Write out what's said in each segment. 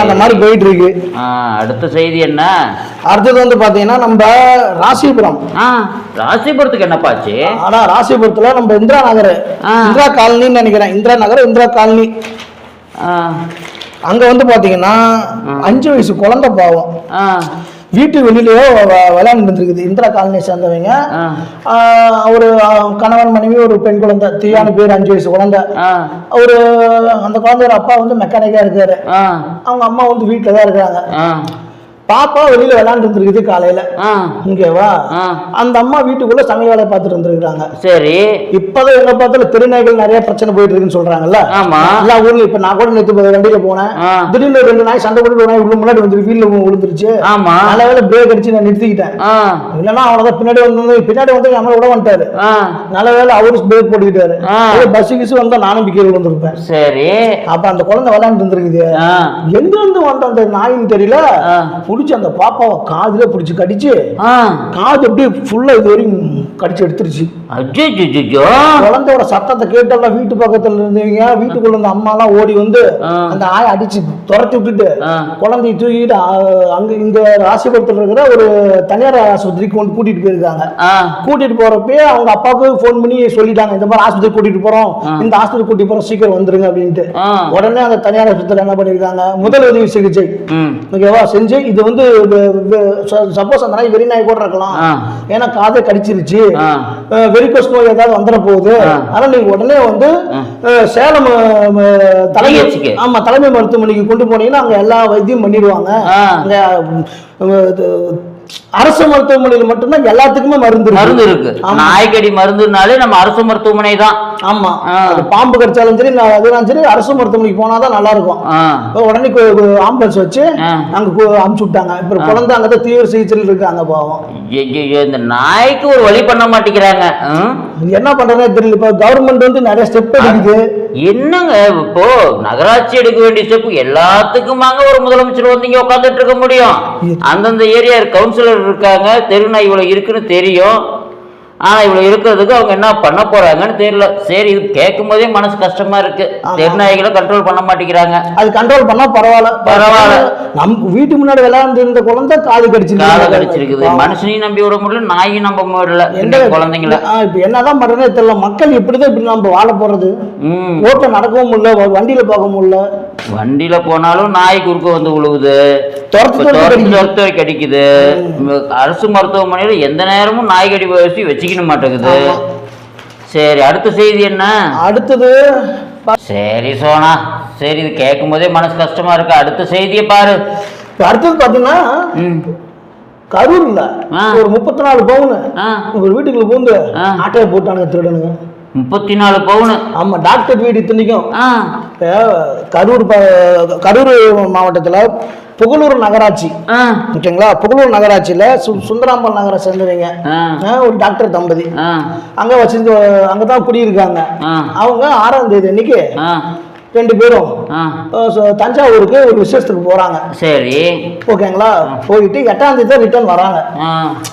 அந்த மாதிரி போயிட்டு இருக்கு. அடுத்த செய்தி என்ன? அடுத்தது வந்து பாத்தீங்கன்னா நம்ம ராசிபுரம். ராசிபுரத்துக்கு என்னப்பாச்சு? ஆனா ராசிபுரத்துல நம்ம இந்திரா நகர், இந்திரா காலனின்னு நினைக்கிறேன், இந்திரா நகர் இந்திரா காலனி. அங்க வந்து பாத்தீங்கன்னா 5 வயசு குழந்தை பாவம் வீட்டு வெளியிலேயோ விளையாண்டு இருக்குது. இந்திரா காலனியை சேர்ந்தவங்க ஒரு கணவன் மனைவி ஒரு பெண் குழந்தை, தீயான பேர் 5 வயசு குழந்தை. ஒரு அந்த குழந்தையோட அப்பா வந்து மெக்கானிக்கா இருக்காரு, அவங்க அம்மா வந்து வீட்டுல தான் இருக்கிறாங்க. பாப்பா வெளியில விளையாண்டு இருந்திருக்குது காலையில. இங்கேவா அந்த அம்மா வீட்டுக்குள்ள சமையல் வேலையை பார்த்துட்டு இருந்திருக்காங்க. சரி, இப்பதான் எங்க பார்த்தால திருநாய்கள் நிறைய பிரச்சனை போயிட்டு இருக்குன்னு சொல்றாங்கல்ல. எல்லா ஊர்ல இப்ப நான் கூட நேற்று வண்டியில போனேன், திடீர்னு 2 நாய் சண்டை போட்டு நாய் உள்ள முன்னாடி வந்து வீட்டுல விழுந்துருச்சு. நல்ல வேலை பிரேக் அடிச்சு நான் நிறுத்திக்கிட்டேன், இல்லைன்னா அவ்வளவுதான் பின்னாடி வந்து நம்ம விட வந்துட்டாரு. நல்ல வேலை அவரு பிரேக் போட்டுக்கிட்டாரு. பஸ் கிசு வந்தா நானும் பிக்கேரி விழுந்திருப்பேன். சரி, அப்ப அந்த குழந்தை விளையாண்டு இருந்திருக்குது. எங்க இருந்து வந்த அந்த நாயின்னு தெரியல, அந்த பாப்பாவை காதுல பிடிச்சு கடிச்சு காது அப்படியே ஃபுல்லா இது வரையும் கடிச்சு எடுத்துருச்சு. குழந்தையோட சத்தத்தை கேட்டெல்லாம் வீட்டு பக்கத்துல இருந்தவங்க வீட்டுக்குள்ள இருந்த அம்மா எல்லாம் ஓடி வந்து அந்த ஆயை அடிச்சு துரத்தி விட்டுட்டு குழந்தைய தூக்கிட்டு அங்க இங்க ராசிபுரத்துல இருக்கிற ஒரு தனியார் ஆஸ்பத்திரிக்கு கொண்டு கூட்டிட்டு போயிருக்காங்க. கூட்டிட்டு போறப்பே அவங்க அப்பாவுக்கு போன் பண்ணி சொல்லிட்டாங்க, இந்த மாதிரி ஆஸ்பத்திரி கூட்டிட்டு போறோம், இந்த ஆஸ்பத்திரி கூட்டிட்டு போறோம், சீக்கிரம் வந்துருங்க அப்படின்ட்டு. உடனே அந்த தனியார் ஆஸ்பத்திரி என்ன பண்ணிருக்காங்க, முதல் உதவி சிகிச்சை ஓகேவா செஞ்சு, இது வந்து சப்போஸ் அந்த நாய் வெறி நாய் கூட இருக்கலாம், ஏன்னா காதை கடிச்சிருச்சு, வெரிகோஸ் நோய் ஏதாவது வந்துட போகுது, அதனால நீங்க உடனே வந்து சேலம் தலைமை மருத்துவமனைக்கு கொண்டு போனீங்கன்னா அங்க எல்லா வைத்தியம் பண்ணிடுவாங்க. அரசு மருத்துவமனையில் மட்டும்தான் எல்லாத்துக்குமே மருந்து இருக்கு. நாய்க்கடி மருந்துனாலே நம்ம அரசு மருத்துவமனை தான். ஆமா, பாம்பு கடிச்சாலும் சரி அதெல்லாம் சரி அரசு மருத்துவமனைக்கு போனாதான் நல்லா இருக்கும். உடனே ஆம்புலன்ஸ் வச்சு அங்க அனுப்பிச்சு விட்டாங்க. இப்ப குழந்தை அங்கதான் தீவிர சிகிச்சையில் இருக்காங்க. பாவம், இந்த நாய்க்கு ஒரு வழி பண்ண மாட்டேங்கிறாங்க. என்ன பண்றதுன்னு தெரியல. இப்ப கவர்மெண்ட் வந்து நிறைய ஸ்டெப் எடுக்குது. என்னங்க இப்போ நகராட்சி எடுக்க வேண்டிய ஸ்டெப் எல்லாத்துக்குமாங்க ஒரு முதலமைச்சர் வந்து இங்க உட்காந்துட்டு இருக்க முடியும்? அந்தந்த ஏரியா கவுன்சிலர் இருக்காங்க, தெருநாய் இவ்வளவு இருக்குன்னு தெரியும், ஆனா இவ்வளவு இருக்கிறதுக்கு அவங்க என்ன பண்ண போறாங்கன்னு தெரியல. சரி, இது கேட்கும் போதே மனசு கஷ்டமா இருக்கு. தெருநாய்களை கண்ட்ரோல் பண்ண மாட்டேங்கிறாங்க. அது கண்ட்ரோல் பண்ணா பரவாயில்ல. நம்ம வீட்டு முன்னாடி விளையாண்டு இருந்த குழந்தை காது கடிச்சிருக்குது. மனுஷனையும் நம்பி விட முடியல, நாயும் நம்ப முடியல குழந்தைங்கள. இப்ப என்னதான் பண்றதுன்னு தெரியல. மக்கள் எப்படிதான் இப்படி நம்ம வாழ போறது? ரோட்ல நடக்கவும் முடியல, வண்டியில பார்க்க முடியல. வண்டியில போனாலும் நாய் குறுக்க வந்து விழுகுது, துரத்து கடிக்குது. அரசு மருத்துவமனையில எந்த நேரமும் நாய் கடி வச்சு மாட்டேங்குது. சரி, அடுத்த செய்தி என்ன? அடுத்தது சரி சோனா, சரி இது கேட்கும் போதே மனசு கஷ்டமா இருக்கு. அடுத்த செய்தியை பாரு. அடுத்தது பாத்தீங்கன்னா கரூர்ல ஒரு 34 பவுன் ஒரு வீட்டுக்குள்ள பூந்து ஆட்டையை போட்டானுங்க திருடனுங்க. 34 பவுன்? ஆமா, டாக்டர் வீடு இத்தனைக்கும். கரூர் மாவட்டத்துல புகழூர் நகராட்சி ஓகேங்களா, புகழூர் நகராட்சியில சுந்தராம்பல் நகரை சேர்ந்தவங்க ஒரு டாக்டர் தம்பதி அங்க வச்சிருந்து அங்கதான் குடியிருக்காங்க. அவங்க 6ஆம் தேதி அன்னைக்கு 2 பேரும் தஞ்சாவூருக்கு ஒரு விசேஷத்துக்கு போறாங்க. சரி, ஓகேங்களா. போயிட்டு 8ஆம் தேதி தான் ரிட்டர்ன் வராங்க.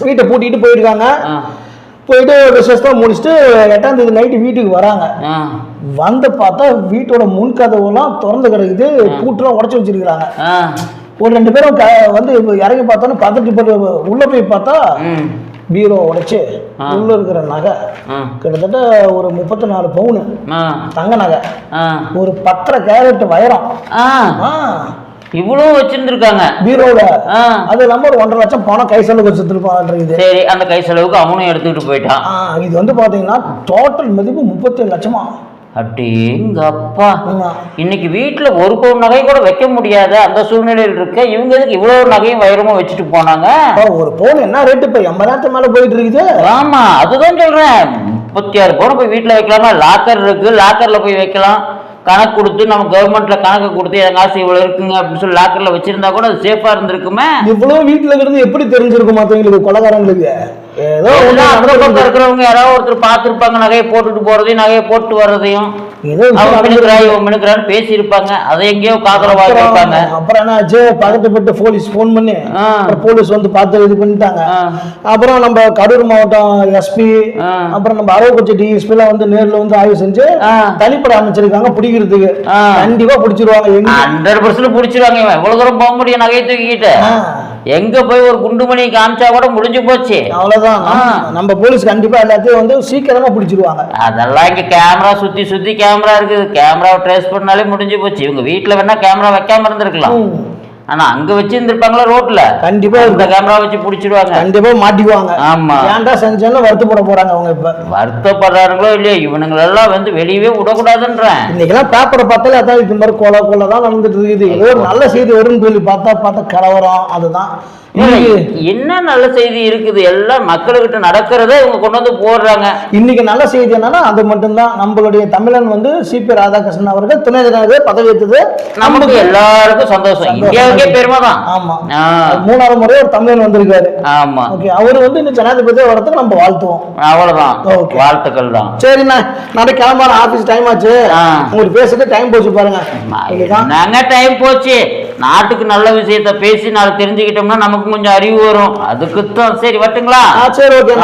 வீட்டை பூட்டிட்டு போயிருக்காங்க. போயிட்டு விசேஷத்தை முடிச்சுட்டு 8ஆம் தேதி நைட்டு வீட்டுக்கு வராங்க. வந்து பார்த்தா வீட்டோட முன்கதவுலாம் திறந்து கிடக்குது, பூட்டெல்லாம் உடச்சி வச்சிருக்கிறாங்க. ஒரு 2 பேரும் வந்து இறங்கி பார்த்தோன்னு பக்கத்து போட்டு உள்ள போய் பார்த்தா பீரோ உடைச்சு உள்ள இருக்கிற நகை கிட்டத்தட்ட ஒரு 34 பவுன் தங்க நகை, ஒரு 10.5 கேரட் வைரம், இவ்வளவு வச்சிருந்திருக்காங்க பீரோல. அது இல்லாம ஒரு 1.5 லட்சம் பணம் கை செலவுக்கு வச்சிருப்பாங்க. சரி, அந்த கை செலவுக்கு அவனும் எடுத்துக்கிட்டு போயிட்டான். இது வந்து பாத்தீங்கன்னா டோட்டல் மதிப்பு 37 லட்சமா. அடேங்க அப்பா, இன்னைக்கு வீட்டுல ஒரு பவுன் நகை கூட வைக்க முடியாத அந்த சூழ்நிலையில் இருக்க இவங்க எதுக்கு இவ்வளவு நகையும் வைரமும் வச்சுட்டு போனாங்க? ஒரு பவுன் என்ன ரேட்டு? இப்ப 80,000 மேல போயிட்டு இருக்குது. ஆமா, அதுதான் சொல்றேன். 36 பவுன் போய் வீட்டுல வைக்கலாமா? லாக்கர் இருக்கு, லாக்கர்ல போய் வைக்கலாம். கணக்கு கொடுத்து நம்ம கவர்மெண்ட்ல கணக்கு கொடுத்து என் காசு இவ்வளவு இருக்குங்க அப்படின்னு சொல்லி லாக்கர்ல வச்சிருந்தா கூட அது சேஃபா இருந்திருக்குமே. இவ்வளவு வீட்டுல இருந்து எப்படி தெரிஞ்சிருக்கும் மத்தவங்களுக்கு, கொலகாரங்களுக்கு? ஏதோ இருக்கிறவங்க யாராவது ஒருத்தர் பார்த்துருப்பாங்க நகையை போட்டுட்டு போறதையும் நகையை போட்டு வர்றதையும். ஏதோ விஷயம் மினுக்கிறான்னு பேசி இருப்பாங்க, அதை எங்கேயோ காதல வாழ்ப்பாங்க. அப்புறம் என்ன ஆச்சு, பதட்டப்பட்டு போலீஸ் போன் பண்ணி போலீஸ் வந்து பார்த்து இது பண்ணிட்டாங்க. அப்புறம் நம்ம கரூர் மாவட்டம் எஸ்பி, அப்புறம் நம்ம அரவக்குறிச்சி டிஎஸ்பி எல்லாம் வந்து நேர்ல வந்து ஆய்வு செஞ்சு தனிப்படை அமைச்சிருக்காங்க பிடிக்கிறதுக்கு. கண்டிப்பா பிடிச்சிருவாங்க, 100% பிடிச்சிருவாங்க. எவ்வளவு தூரம் போக முடியும் நகையை தூக்கிக்கிட்டு? எங்க போய் ஒரு குண்டுமணி காமிச்சா கூட முடிஞ்சு போச்சு. அவ்வளவுதான், நம்ம போலீஸ் கண்டிப்பா எல்லாத்தையும் வந்து சீக்கிரமா பிடிச்சிருவாங்க. அதெல்லாம் இங்க கேமரா சுத்தி கேமரா இருக்குது, கேமராவை ட்ரேஸ் பண்ணாலே முடிஞ்சு போச்சு. இவங்க வீட்டுல வேணா கேமரா வைக்காம இருந்திருக்கலாம், ஆனா அங்க வச்சிருந்திருப்பாங்களா ரோட்ல, கண்டிப்பா இந்த கேமரா வச்சு பிடிச்சிடுவாங்க, கண்டிப்பா மாட்டிக்குவாங்க. ஆமா, ஏன்டா செஞ்சேன்னு வருத்தப்பட போறாங்க அவங்க. இப்ப வருத்தப்படுறாங்களோ இல்லையோ, இவனுங்களெல்லாம் வந்து வெளியவே விடக்கூடாதுன்றேன். இன்னைக்கெல்லாம் பேப்பரை பார்த்தாலே அதான் இது மாதிரி கொலை தான் நடந்துட்டு இருக்குது. ஏதோ ஒரு நல்ல செய்தி வரும்னு சொல்லி பார்த்தா கலவரம். அதுதான் என்ன நல்ல செய்தி இருக்குது? எல்லாம் மக்கள்கிட்ட நடக்கிறத இவங்க கொண்டு வந்து போடுறாங்க. இன்னைக்கு நல்ல செய்தி என்னன்னா அது மட்டும்தான், நம்மளுடைய தமிழன் வந்து சிபி ராதாகிருஷ்ணன் அவர்கள் துணை ஜனாதிபதி பதவி ஏற்றது நமக்கு எல்லாருக்கும் சந்தோஷம், இந்தியாவுக்கே பெருமை தான். ஆமா, 3வது முறை ஒரு தமிழன் வந்திருக்காரு. ஆமா, ஓகே, அவரு வந்து இந்த ஜனாதிபதியா வரதுக்கு நம்ம வாழ்த்துவோம். அவ்வளவுதான், வாழ்த்துக்கள் தான். சரிண்ணா, நான் கிளம்புற, ஆபீஸ் டைம் ஆச்சு. உங்களுக்கு பேசிட்டு டைம் போச்சு பாருங்க. நாங்க டைம் போச்சு, நாட்டுக்கு நல்ல விஷயத்த பேசி நாளை தெரிஞ்சுக்கிட்டோம்னா நமக்கு கொஞ்சம் அறிவு வரும், அதுக்குத்தான். சரி, வரட்டுங்களா? சரி, ஓகே.